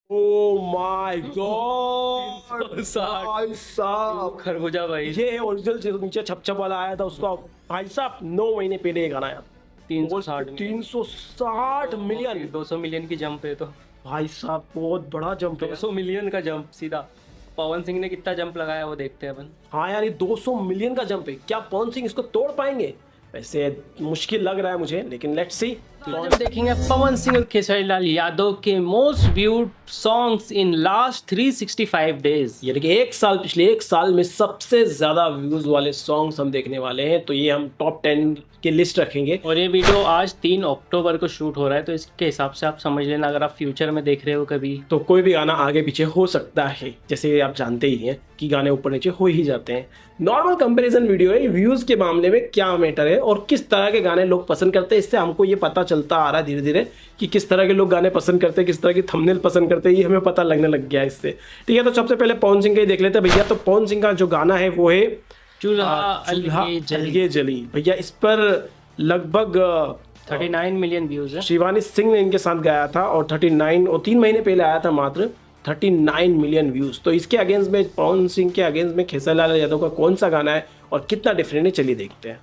Oh my God 360 भाई साहब, खरबूजा भाई। ये ओरिजिनल जो नीचे छप वाला आया था उसका भाई साहब 9 महीने पहले ये गाना आया। 360 360 मिलियन 200 मिलियन की जंप है तो भाई साहब, बहुत बड़ा जंप है। 200 मिलियन का जंप सीधा। पवन सिंह ने कितना जंप लगाया वो देखते हैं अपन। हाँ यार, ये 200 मिलियन का जंप है। क्या पवन सिंह इसको तोड़ पाएंगे? वैसे मुश्किल लग रहा है मुझे, लेकिन लेट्स सी। आज हम देखेंगे पवन सिंह और खेसारी लाल यादव के most viewed songs in last 365 days. ये देखिए, पिछले एक साल में सबसे ज्यादा व्यूज वाले सॉन्ग्स हम देखने वाले हैं। तो ये हम टॉप 10 की लिस्ट रखेंगे। और ये वीडियो आज 3 अक्टूबर को शूट हो रहा है, तो इसके हिसाब से आप समझ लेना अगर आप फ्यूचर में देख रहे हो कभी। तो कोई भी गाना आगे पीछे हो सकता है, जैसे आप जानते ही हैं कि गाने ऊपर नीचे हो ही जाते हैं। नॉर्मल कंपैरिजन वीडियो है। व्यूज के मामले में क्या मैटर है और किस तरह के गाने लोग पसंद करते हैं, इससे हमको ये पता चलता आ रहा है धीरे धीरे कि किस तरह के लोग गाने पसंद करते हैं, किस तरह की थंबनेल पसंद करते हैं। ये हमें पता लगने लग गया है इससे। ठीक है, तो सबसे पहले पवन सिंह का ही देख लेते हैं भैया। तो पवन सिंह का जो गाना है वो है चूल्हा अलगे जली। भैया इस पर लगभग 39 मिलियन व्यूज है। शिवानी सिंह ने इनके साथ गाया था और 39 और 3 महीने पहले आया था मात्र 39 मिलियन व्यूज। तो इसके अगेंस्ट में, पवन सिंह के अगेंस्ट में खेसारी लाल यादव का कौन सा गाना है और कितना डिफरेंट है, चलिए देखते हैं।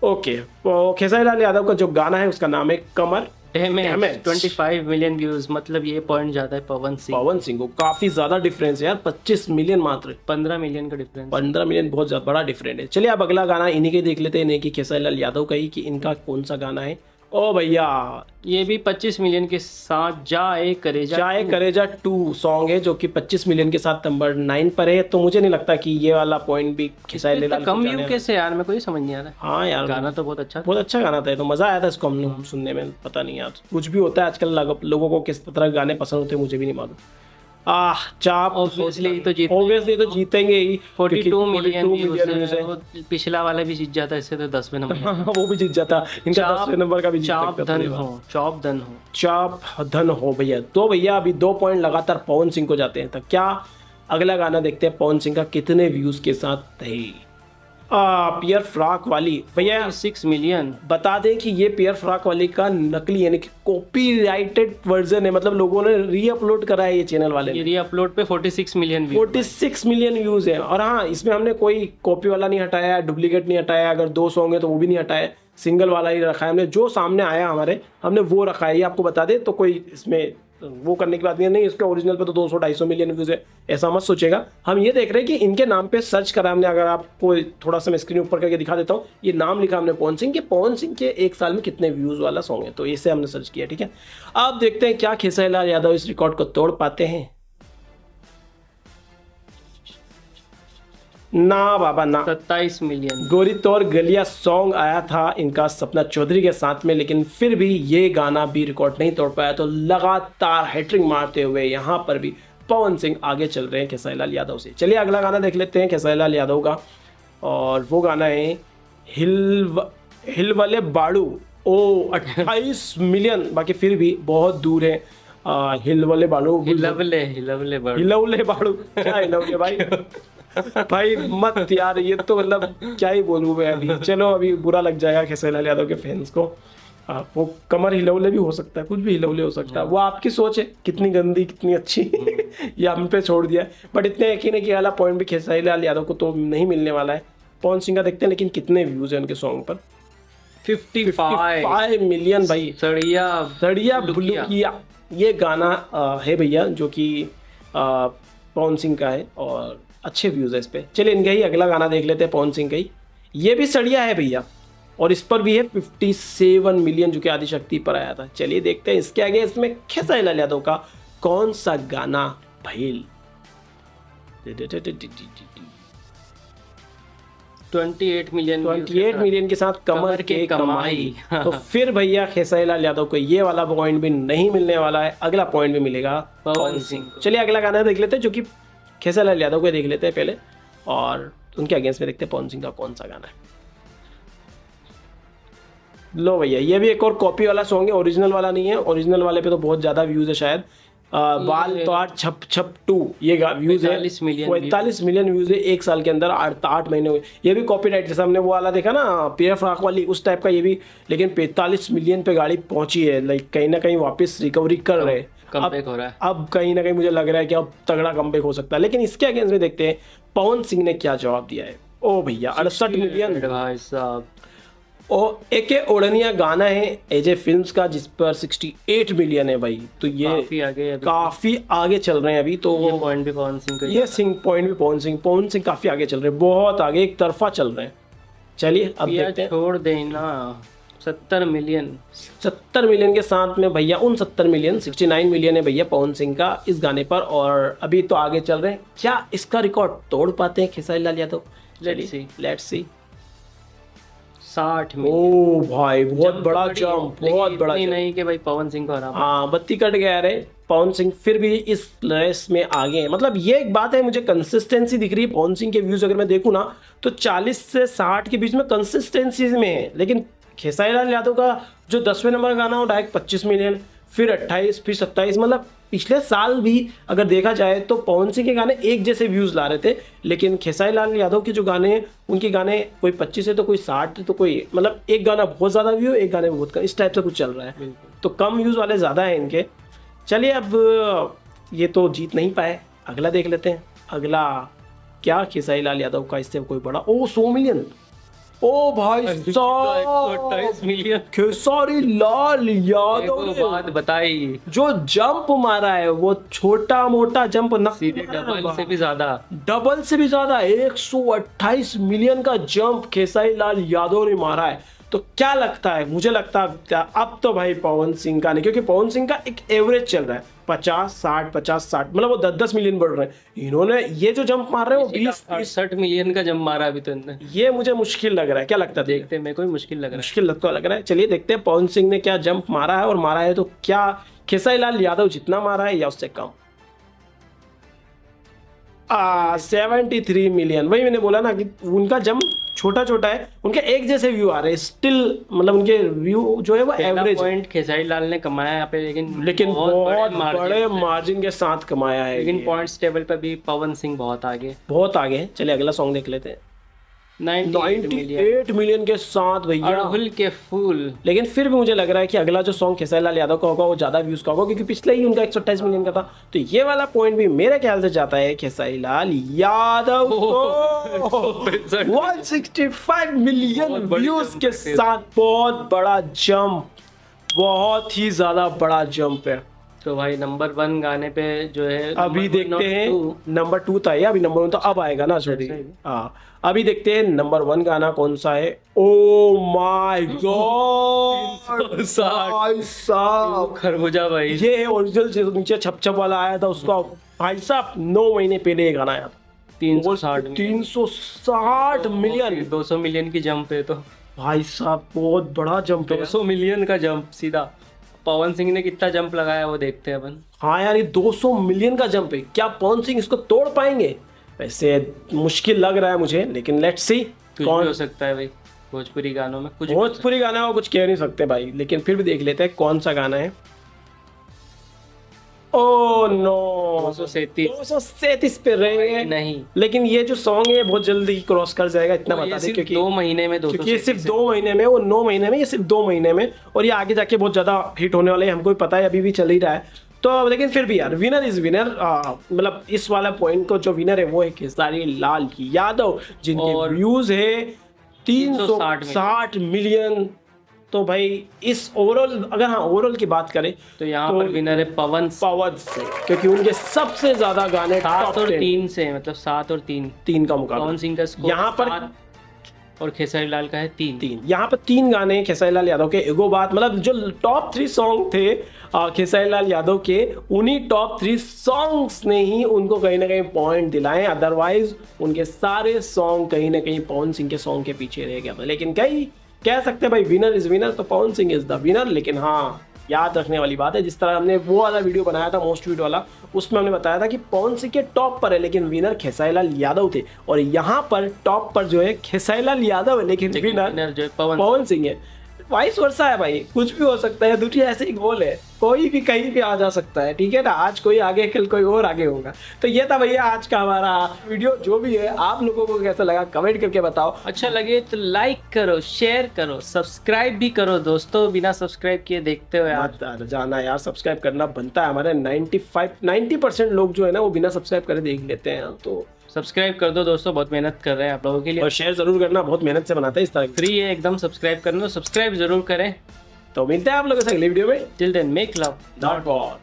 ओके, तो खेसारी लाल यादव का जो गाना है उसका नाम है कमर डैमेज। 25 मिलियन व्यूज, मतलब ये पॉइंट ज्यादा है पवन सिंह को। काफी ज्यादा डिफरेंस है यार, 25 मिलियन मात्र। 15 मिलियन का डिफरेंस। 15 मिलियन बहुत ज्यादा बड़ा डिफरेंट है। चलिए अब अगला गाना इन्हीं के देख लेते हैं, इन्हीं की खेसारी लाल यादव का ही, कि इनका कौन सा गाना है। ओ भैया, ये भी 25 मिलियन के साथ जाए करेजा 2 सॉन्ग है जो कि 25 मिलियन के साथ नंबर 9 पर है। तो मुझे नहीं लगता कि ये वाला पॉइंट भी खेसारी लाल कम व्यू कैसे यार, मेरे को ये समझ नहीं आ रहा। हाँ यार, गाना तो बहुत अच्छा गाना था। तो मजा आया था इसको हम सुनने में। पता नहीं यार, कुछ भी होता है आजकल, लोगों को किस तरह के गाने पसंद होते हैं मुझे भी नहीं मालूम। चाप ऑब्वियसली तो जीतेंगे ही। 42 मिलियन व्यूज है। वो पिछला वाला भी जीत जाता, इससे तो 10वें नंबर। वो भी जीत जाता, इनका 10वें नंबर का भी जीत चाप धन हो भैया। तो भैया अभी 2 पॉइंट लगातार पवन सिंह को जाते हैं। तो क्या अगला गाना देखते हैं पवन सिंह का कितने व्यूज के साथ है। पियर फ्रॉक वाली भैया 6 मिलियन। बता दें कि ये पियर फ्रॉक वाली का नकली यानी कि कॉपीराइटेड वर्जन है। मतलब लोगों ने री अपलोड करा है ये चैनल वाले ने। री अपलोड पे 46 मिलियन 46 मिलियन व्यूज है। और हाँ, इसमें हमने कोई कॉपी वाला नहीं हटाया, डुप्लीकेट नहीं हटाया। अगर 2 सॉन्ग है तो वो भी नहीं हटाया, सिंगल वाला ही रखा है हमने। जो सामने आया हमारे, हमने वो रखा है। ये आपको बता दे, तो कोई इसमें वो करने की बात नहीं। इसके ओरिजिनल पे तो 200-250 मिलियन व्यूज है, ऐसा मत सोचेगा। हम ये देख रहे हैं कि इनके नाम पे सर्च करा हमने। अगर आपको थोड़ा सा मैं स्क्रीन ऊपर करके दिखा देता हूँ, ये नाम लिखा हमने पवन सिंह के। पवन सिंह के एक साल में कितने व्यूज वाला सॉन्ग है, तो इसे हमने सर्च किया। ठीक है, अब देखते हैं क्या खेसारी लाल यादव इस रिकॉर्ड को तोड़ पाते हैं। ना बाबा ना। 27 मिलियन। गोरी तौर गलिया सॉन्ग आया था इनका सपना चौधरी के साथ में, लेकिन फिर भी ये गाना भी रिकॉर्ड नहीं तोड़ पाया। तो लगातार हैट्रिक मारते हुए यहाँ पर भी पवन सिंह आगे चल रहे हैं खेसारी लाल यादव से। चलिए अगला गाना देख लेते हैं खेसारी लाल यादव का, और वो गाना है हिलवले बाड़ू। 28 मिलियन, बाकी फिर भी बहुत दूर है। हिलवले बाड़ू, हिलवले बाड़ू क्या हिलवले भाई भाई मत यार, ये तो मतलब क्या ही बोलूं मैं अभी। चलो अभी बुरा लग जाएगा खेसारी लाल यादव के फैंस को। वो कमर हिलौले भी हो सकता है, कुछ भी हिलौले हो सकता है। वो आपकी सोच है, कितनी गंदी कितनी अच्छी ये हम पे छोड़ दिया है। बट इतने यकीन है कि वाला पॉइंट भी खेसारी लाल यादव को तो नहीं मिलने वाला है। पवन सिंह का देखते हैं लेकिन कितने व्यूज है उनके सॉन्ग पर। 55 मिलियन भाई। सड़िया बुलुकिया ये गाना है भैया, जो कि पवन सिंह का है और अच्छे व्यूज है इस पे। चलिए इनका ही अगला गाना देख लेते हैं पवन सिंह का ही। ये भी सड़िया है भैया, और इस पर भी है 57 मिलियन, जो कि आदिशक्ति पर आया था। चलिए देखते हैं इसके आगे इसमें खेसारी लाल यादव का कौन सा गाना भैल। 28 मिलियन के साथ कमर के कमाई। तो फिर भैया खेसारी लाल यादव को ये वाला पॉइंट भी नहीं मिलने वाला है, अगला पॉइंट भी मिलेगा पवन सिंह। चलिए अगला गाना देख लेते हैं, जो कि खेसारी लाल यादव को देख लेते हैं पहले, और उनके अगेंस्ट में देखते हैं पवन सिंह का कौन सा गाना है। लो भैया, ये भी एक और कॉपी वाला सॉन्ग है, ओरिजिनल वाला नहीं है। ओरिजिनल वाले पे तो बहुत ज्यादा व्यूज है शायद। बाल तो 8 ये व्यूज है। 45 मिलियन व्यूज है एक साल के अंदर, 8 महीने हुए। ये भी कॉपीराइट, जैसे हमने वो वाला देखा ना पियर फ्रॉक वाली, उस टाइप का ये भी। लेकिन 45 मिलियन पे गाड़ी पहुंची है। लाइक कहीं ना कहीं वापस रिकवरी कर रहे हैं। कमबैक हो रहा है। अब कहीं ना कहीं मुझे लग रहा है कि अब तगड़ा कमबैक हो सकता है, लेकिन इसके अगेंस्ट में देखते हैं पवन सिंह ने क्या जवाब दिया है। ओ भैया 68 मिलियन। भाई साहब, और एके ओढ़निया गाना है एजे फिल्म्स का जिस पर 68 मिलियन है भाई। तो ये काफी आगे है अभी। काफी आगे चल रहे हैं अभी तो। ये पॉइंट भी पवन सिंह का ही ये सिंह पॉइंट भी पवन सिंह काफी आगे चल रहे हैं, बहुत आगे, एक तरफा चल रहे हैं। चलिए अब पिया देखते हैं। छोड़ देना। 70 मिलियन। 70 मिलियन के साथ में भैया 69 मिलियन, 69 मिलियन है भैया पवन सिंह का इस गाने पर। और अभी तो आगे चल रहे हैं, क्या इसका रिकॉर्ड तोड़ पाते हैं Khesari Lal Yadav? Let's see. 60 million. ओ भाई बहुत बड़ा जंप, बहुत बड़ा इतनी जंप। नहीं कि भाई पवन सिंह को हरा पाए। हाँ बत्ती कट गया रे। पवन सिंह फिर भी इस रेस में आगे हैं। मतलब ये एक बात है, मुझे कंसिस्टेंसी दिख रही है पवन सिंह के व्यूज अगर मैं देखूँ ना तो 40 से 60 के बीच में कंसिस्टेंसी में है। लेकिन खेसारी लाल यादव का जो 10वें नंबर का गाना हो डायरेक्ट 25 मिलियन, फिर 28, फिर 27। मतलब पिछले साल भी अगर देखा जाए तो पवन सिंह के गाने एक जैसे व्यूज ला रहे थे, लेकिन खेसारी लाल यादव के जो गाने हैं उनके गाने कोई 25 है तो कोई 60 है तो कोई, मतलब एक गाना बहुत ज़्यादा व्यू, एक गाने में बहुत कम, इस टाइप से कुछ चल रहा है। तो कम व्यूज वाले ज़्यादा हैं इनके। चलिए अब ये तो जीत नहीं पाए, अगला देख लेते हैं। अगला क्या खेसारी लाल यादव का इससे कोई बड़ा? ओ 100 मिलियन। ओ भाई साहब 128 मिलियन। खेसारी लाल यादव एक ने बात बताई, जो जंप मारा है वो छोटा मोटा जंप ना, सीधे डबल से भी ज्यादा। डबल से भी ज्यादा 128 मिलियन का जंप खेसारी लाल यादव ने मारा है। तो क्या लगता है? मुझे लगता है अब तो भाई पवन सिंह का नहीं, क्योंकि पवन सिंह का एक एवरेज चल रहा है 50-60 50-60, मतलब वो 10-10 मिलियन बढ़ रहे हैं। इन्होंने ये जो जंप मार रहे हैं वो 68 मिलियन का जंप मारा अभी तो इनने। ये मुझे मुश्किल लग रहा है। क्या लगता है? देखते हैं, मेरे को भी मुश्किल लग रहा है। मुश्किल लगता लग रहा है। चलिए देखते हैं पवन सिंह ने क्या जंप मारा है, और मारा है तो क्या खेसारी लाल यादव जितना मारा है या उससे कम? 73 मिलियन। वही मैंने बोला ना कि उनका जंप छोटा छोटा है, उनके एक जैसे व्यू आ रहे हैं स्टिल, मतलब उनके व्यू जो है वो एवरेज पॉइंट खेसारी लाल ने कमाया यहाँ पे, लेकिन बहुत बड़े मार्जिन के साथ कमाया है। लेकिन पॉइंट्स टेबल पे भी पवन सिंह बहुत आगे, बहुत आगे है। चलिए अगला सॉन्ग देख लेते हैं। 98 मिलियन के साथ भैया, अड़हुल के फूल। लेकिन फिर भी मुझे लग रहा है कि अगला जो सॉन्ग खेसारी लाल यादव का होगा वो ज्यादा व्यूज का होगा, क्योंकि पिछले ही उनका 128 मिलियन का था। तो ये वाला पॉइंट भी मेरे ख्याल से जाता है खेसारी लाल यादव को। 165 मिलियन व्यूज के साथ बहुत बड़ा जंप, बहुत ही ज्यादा बड़ा जंप है। तो भाई नंबर 1 गाने पे जो है अभी देखते हैं। नंबर 2 था ये, अभी नंबर 1 तो अब आएगा ना, सॉरी। हाँ अभी देखते हैं नंबर 1 गाना कौन सा है। ओ माय गॉड साहब, खरबूजा भाई। ये है ओरिजिनल से नीचे छप छप वाला आया था उसका भाई साहब 9 महीने पहले ये गाना आया था। 360 मिलियन, 200 मिलियन की जंप है तो भाई साहब बहुत बड़ा जंप है। 200 मिलियन का जंप सीधा। पवन सिंह ने कितना जंप लगाया वो देखते हैं अपन। हाँ यार ये 200 मिलियन का जंप है, क्या पवन सिंह इसको तोड़ पाएंगे? वैसे मुश्किल लग रहा है मुझे, लेकिन लेट्स सी। कौन हो सकता है भाई भोजपुरी गानों में? कुछ भोजपुरी गाना हो कुछ कह नहीं सकते भाई, लेकिन फिर भी देख लेते हैं कौन सा गाना है। ओ नो 237 पे रहे नहीं, लेकिन ये जो सॉन्ग है बहुत जल्दी क्रॉस कर जाएगा, इतना बता दें, क्योंकि 2 महीने में, क्योंकि ये सिर्फ 2 महीने में, वो 9 महीने में, ये सिर्फ 2 महीने में, और ये आगे जाके बहुत ज्यादा हिट होने वाला है, हमको भी पता है, अभी भी चल ही रहा है। तो लेकिन फिर भी यार विनर इज विनर, मतलब इस वाला पॉइंट को जो विनर है वो है खेसारी लाल यादव, जिनके व्यूज है 360 मिलियन। तो भाई इस ओवरऑल, अगर हाँ ओवरऑल की बात करें तो यहाँ पर विनर है पवन से, क्योंकि उनके सबसे ज्यादा गाने 7 और 3 से, मतलब 7 और 3 का मुकाबला। पवन सिंह का स्कोर यहाँ पर और खेसारी लाल का है 3। यहाँ पर 3 गाने खेसारी लाल यादव के। एगो बात, मतलब जो टॉप 3 सॉन्ग थे खेसारी लाल यादव के, उन्हीं टॉप 3 सॉन्ग्स ने ही उनको कहीं ना कहीं पॉइंट दिलाए, अदरवाइज उनके सारे सॉन्ग कहीं ना कहीं पवन सिंह के सॉन्ग के पीछे रह गया था। लेकिन कहीं कह सकते हैं भाई विनर इज विनर, तो Pawan Singh is the winner. लेकिन हाँ याद रखने वाली बात है, जिस तरह हमने वो वाला वीडियो बनाया था मोस्ट वीडियो वाला, उसमें हमने बताया था कि पवन सिंह के टॉप पर है, लेकिन विनर खेसारी लाल यादव थे। और यहाँ पर टॉप पर जो है खेसारी लाल यादव है, लेकिन विनर जो है पवन सिंह है। वाइस वर्सा है भाई, कुछ भी हो सकता है। दुनिया ऐसे ही गोल है, कोई भी कहीं भी आ जा सकता है, ठीक है ना। आज कोई आगे, कल कोई और आगे होगा। तो ये था भैया आज का हमारा वीडियो। जो भी है, आप लोगों को कैसा लगा कमेंट करके बताओ। अच्छा लगे तो लाइक करो, शेयर करो, सब्सक्राइब भी करो दोस्तों। बिना सब्सक्राइब किए देखते हो यार, मत जाना यार, सब्सक्राइब करना बनता है। हमारे 90% लोग जो है ना वो बिना सब्सक्राइब करे देख लेते हैं, तो सब्सक्राइब कर दो दोस्तों, बहुत मेहनत कर रहे हैं आप लोगों के लिए। और शेयर जरूर करना, बहुत मेहनत से बनाते हैं इस तरह की। फ्री है एकदम, सब्सक्राइब करना, सब्सक्राइब जरूर करें। तो मिलते हैं आप लोगों से अगली वीडियो में। Till then make love not war.